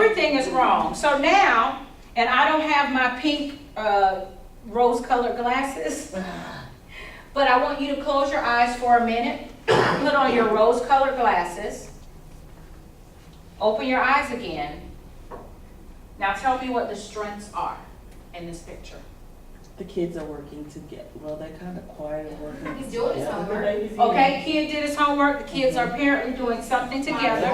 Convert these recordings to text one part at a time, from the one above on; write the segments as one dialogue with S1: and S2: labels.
S1: everything is wrong. So now, and I don't have my pink rose-colored glasses, but I want you to close your eyes for a minute. Put on your rose-colored glasses. Open your eyes again. Now tell me what the strengths are in this picture.
S2: The kids are working together. Well, they're kind of quiet and working.
S3: He's doing his homework.
S1: Okay, kid did his homework. The kids are apparently doing something together.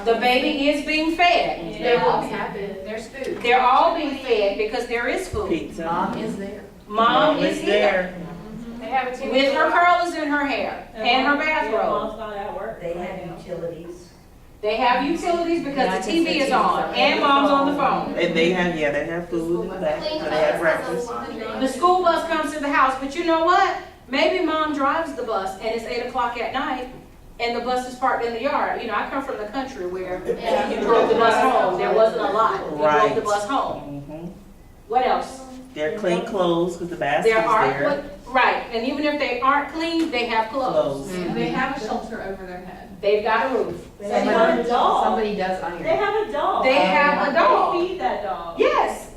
S1: The baby is being fed.
S3: There's food.
S1: They're all being fed because there is food.
S2: Pizza.
S3: Mom is there.
S1: Mom is here
S2: there.
S3: They have a TV
S1: with her
S3: show.
S1: curlers in her hair and her bathrobe.
S4: They have utilities.
S1: They have utilities because the TV is on and mom's on the phone.
S2: And they have food in the back. So they have breakfast.
S1: The school bus comes to the house, but you know what? Maybe mom drives the bus and it's 8 o'clock at night and the bus is parked in the yard. You know, I come from the country where you drove the bus home. There wasn't a lot. You drove the bus home.
S2: Mm-hmm.
S1: What else?
S2: They're clean clothes because the basket
S1: There
S2: is
S1: are,
S2: there.
S1: right, and even if they aren't clean, they have clothes.
S2: Clothes.
S3: They have a shelter over their head.
S1: They've got a roof.
S3: Somebody does iron.
S4: They have a dog.
S1: They have a dog.
S4: They feed that dog.
S1: Yes.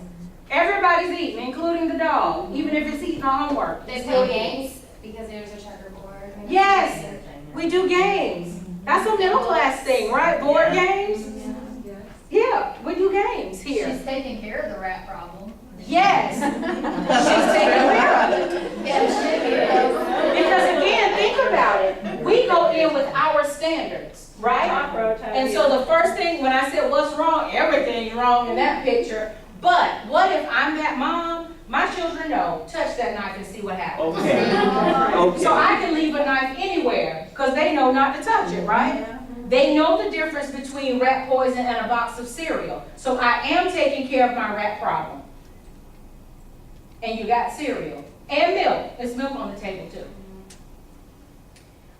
S1: Everybody's eating, including the dog, even if it's eating our homework.
S5: They play games because there's a checkerboard.
S1: Yes, we do games. That's a middle class thing, right? Board games? Yeah, we do games here.
S5: She's taking care of the rat problem.
S1: Yes. She's taking care of it.
S5: Yeah,
S1: Because again, think about it. We go in with our standards, right? And so the first thing, when I said what's wrong, everything's wrong in that picture. But what if I'm that mom? My children know, touch that knife and see what happens.
S2: Okay. Okay.
S1: So I can leave a knife anywhere because they know not to touch it, right? They know the difference between rat poison and a box of cereal. So I am taking care of my rat problem. And you got cereal and milk. There's milk on the table too.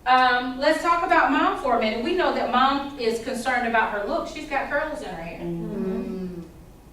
S1: Let's talk about mom for a minute. We know that mom is concerned about her look. She's got curls in her hair.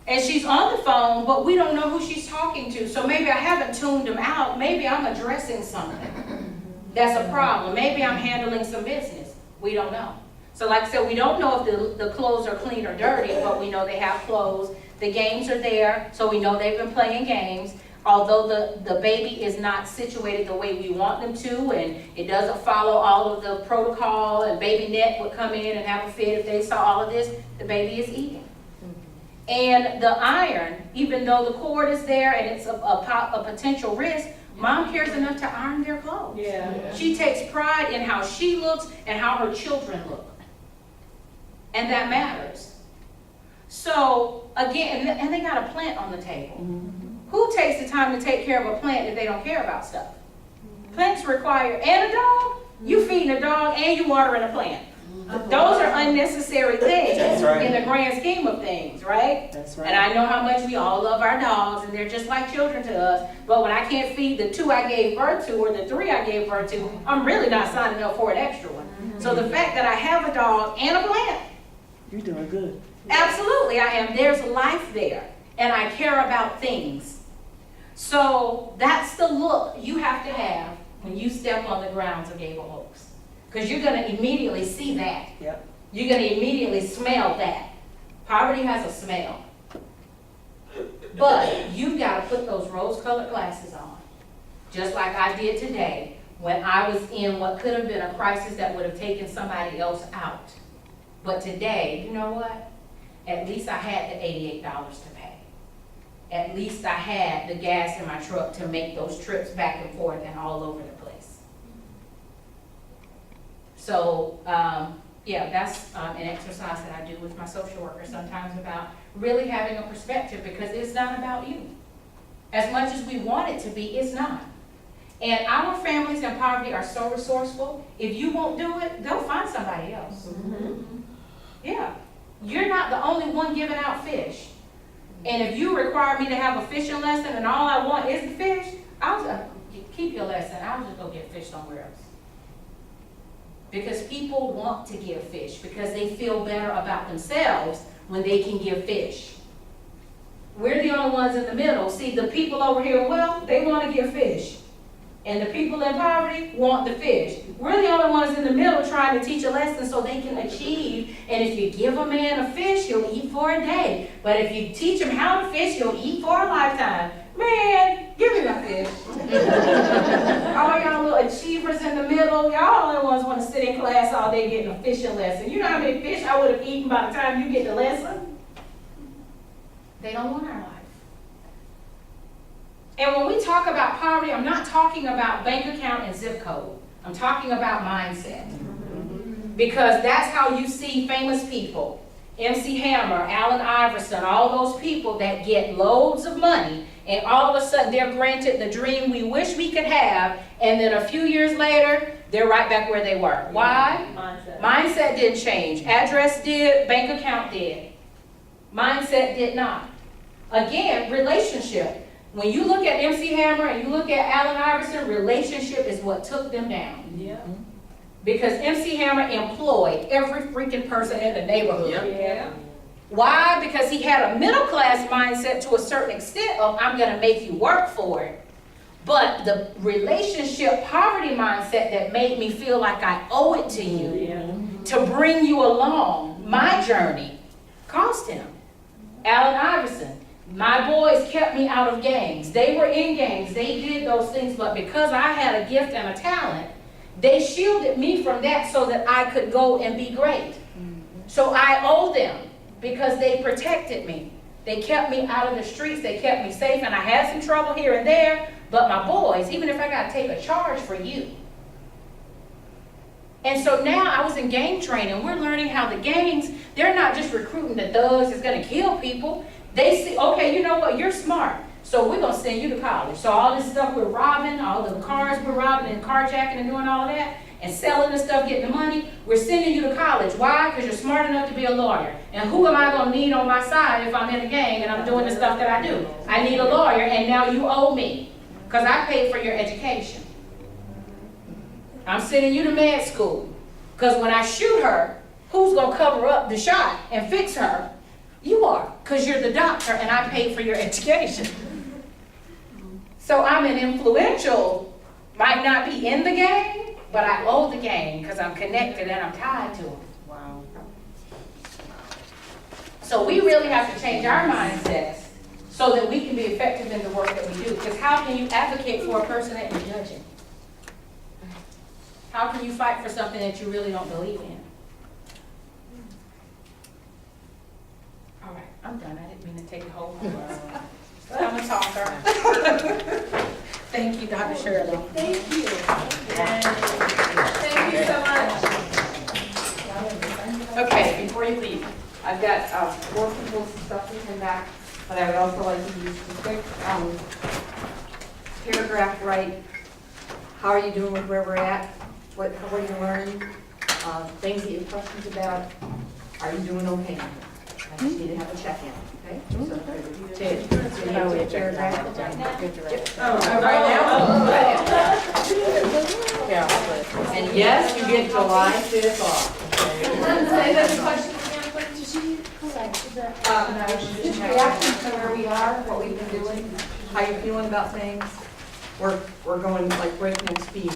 S1: And she's on the phone, but we don't know who she's talking to. So maybe I haven't tuned them out. Maybe I'm addressing something that's a problem. Maybe I'm handling some business. We don't know. So like I said, we don't know if the clothes are clean or dirty, but we know they have clothes. The games are there, so we know they've been playing games. Although the baby is not situated the way we want them to, and it doesn't follow all of the protocol, and baby net would come in and have a fit if they saw all of this, the baby is eating. And the iron, even though the cord is there and it's a potential risk, mom cares enough to iron their clothes.
S4: Yeah.
S1: She takes pride in how she looks and how her children look. And that matters. So, again, and they got a plant on the table. Who takes the time to take care of a plant if they don't care about stuff? Plants require, and a dog? You feeding a dog and you watering a plant. Those are unnecessary things
S2: That's right.
S1: in the grand scheme of things, right?
S2: That's right.
S1: And I know how much we all love our dogs, and they're just like children to us. But when I can't feed the 2 I gave birth to or the 3 I gave birth to, I'm really not signing up for an extra one. So the fact that I have a dog and a plant,
S2: You're doing good.
S1: absolutely I am. There's life there, and I care about things. So that's the look you have to have when you step on the grounds of Gable Oaks. Because you're going to immediately see that.
S2: Yep.
S1: You're going to immediately smell that. Poverty has a smell. But you've got to put those rose-colored glasses on. Just like I did today when I was in what could have been a crisis that would have taken somebody else out. But today, you know what? At least I had the $88 to pay. At least I had the gas in my truck to make those trips back and forth and all over the place. So, yeah, that's an exercise that I do with my social worker sometimes about really having a perspective, because it's not about you. As much as we want it to be, it's not. And our families in poverty are so resourceful. If you won't do it, they'll find somebody else. Yeah. You're not the only one giving out fish. And if you require me to have a fishing lesson and all I want is the fish, I'll just keep your lesson. I'll just go get fish somewhere else. Because people want to give fish because they feel better about themselves when they can give fish. We're the only ones in the middle. See, the people over here, well, they want to give fish. And the people in poverty want the fish. We're the only ones in the middle trying to teach a lesson so they can achieve. And if you give a man a fish, he'll eat for a day. But if you teach him how to fish, he'll eat for a lifetime. Man, give me my fish. All y'all little achievers in the middle, y'all only ones want to sit in class all day getting a fishing lesson. You know how many fish I would have eaten by the time you get the lesson? They don't want our life. And when we talk about poverty, I'm not talking about bank account and zip code. I'm talking about mindset. Because that's how you see famous people. MC Hammer, Allen Iverson, all those people that get loads of money, and all of a sudden they're granted the dream we wish we could have, and then a few years later, they're right back where they were. Why? Mindset didn't change. Address did, bank account did. Mindset did not. Again, relationship. When you look at MC Hammer and you look at Allen Iverson, relationship is what took them down.
S2: Yeah.
S1: Because MC Hammer employed every freaking person in the neighborhood.
S2: Yeah.
S1: Why? Because he had a middle class mindset to a certain extent of, I'm gonna make you work for it. But the relationship poverty mindset that made me feel like I owe it to you, to bring you along my journey, cost him. Allen Iverson. My boys kept me out of gangs. They were in gangs. They did those things, but because I had a gift and a talent, they shielded me from that so that I could go and be great. So I owe them because they protected me. They kept me out of the streets. They kept me safe, and I had some trouble here and there, but my boys, even if I got to take a charge for you. And so now I was in gang training. We're learning how the gangs, they're not just recruiting the thugs that's going to kill people. They see, okay, you know what, you're smart, so we're going to send you to college. So all this stuff we're robbing, all the cars we're robbing and carjacking and doing all of that, and selling the stuff, getting the money, we're sending you to college. Why? Because you're smart enough to be a lawyer. And who am I going to need on my side if I'm in a gang and I'm doing the stuff that I do? I need a lawyer, and now you owe me because I paid for your education. I'm sending you to med school because when I shoot her, who's going to cover up the shot and fix her? You are, because you're the doctor and I paid for your education. So I'm an influential, might not be in the gang, but I owe the gang because I'm connected and I'm tied to them.
S2: Wow.
S1: So we really have to change our mindsets so that we can be effective in the work that we do. Because how can you advocate for a person that you're judging? How can you fight for something that you really don't believe in? All right, I'm done. I didn't mean to take the whole time. I'm a talker. Thank you, Dr. Shirley.
S3: Thank you. Thank you so much.
S1: Okay,
S6: Before you leave, I've got more people's stuff to come back, but I would also like to use a quick paragraph right. How are you doing with where we're at? What are you learning? Things that you have questions about. Are you doing okay? I just need to have a check-in, okay? So, Ted, do you have a paragraph? And yes, you get July 5th off.
S3: Say those questions again, please.
S6: Reaction to where we are, what we've been doing, how you feeling about things. We're going like breakneck speed.